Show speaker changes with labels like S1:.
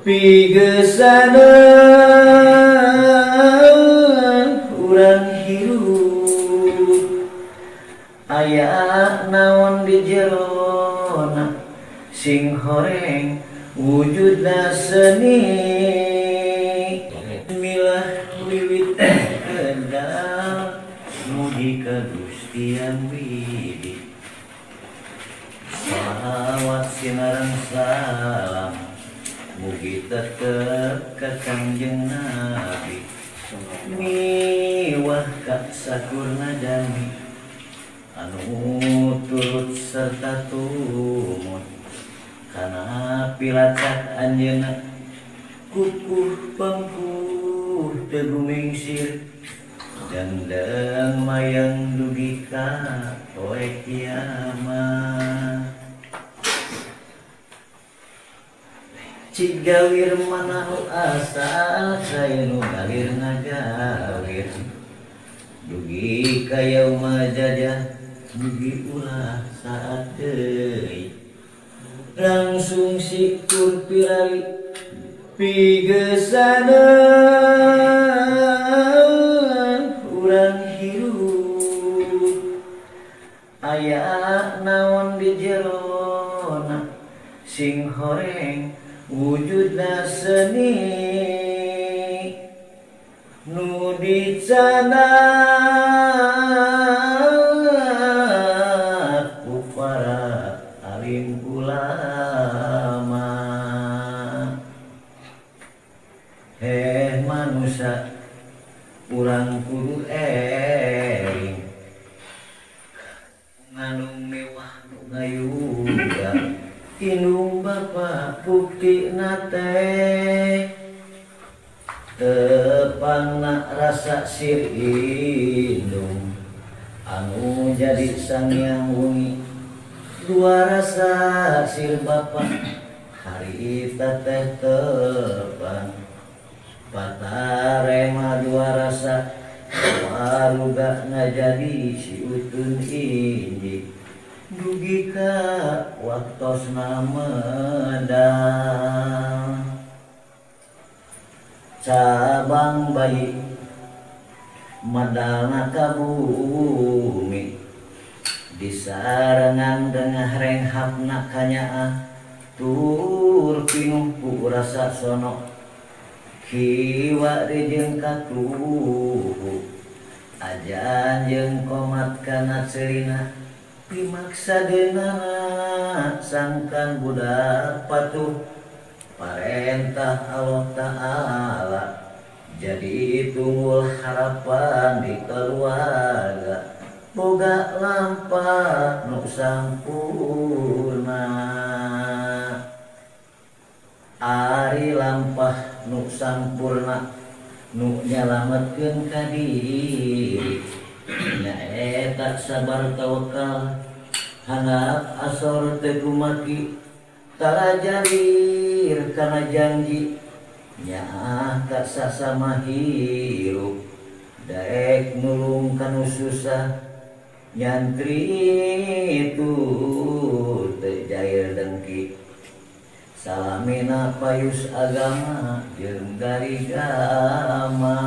S1: Pigesana urang hirup aya naon di jerona sing horeng wujudna seni milah wiwit kendal mugi ka Gusti Yang Widi salawat sinareng salam mugi tetep ka Kangjeng Nabi miwah ka sakurna jami anu turut serta tumut kana pilacak anjeunna kukuh pangkuh teu gumengsir dangdang mayang dugi ka poe kiamat cik gawir manahu asal saya nu galir ngagawir dugi ka yauma jajah dugi ulah saat deui langsung sikur pirari pigesana urang hirup aya naon di jerona sing horeng wujudna seni nu dicana ku para alim ulama manusia urang kudu eling nganung mewah nu ngayuga indung bapa bukti nate tepangna rasa sir indung anu jadi sangyang wengi dua rasa sir bapa hari teteh tepang patarema dua rasa waruga ngajadi si utun inji dugi ka waktosna medal cabang bayi medalna ka bumi disarengan dengah renghapna kanyaa tur pinuh ku rasa sono kiwa jeung katuhu ajan jeung komat kana cerina pimaksa deunana sangkan budak patuh parentah Allah Ta'ala jadi tunggul harapan di keluarga boga lampah nu sampurna ari lampah nu sampurna nu nyalametkeun ka diri nyaeta sabar tawakal handap asor teu kumaki tarajalir kana janji nyaah ka sasama hirup daek nulung kanu susah nyantri itu teu jair dengki salamina payus agama jeung garigama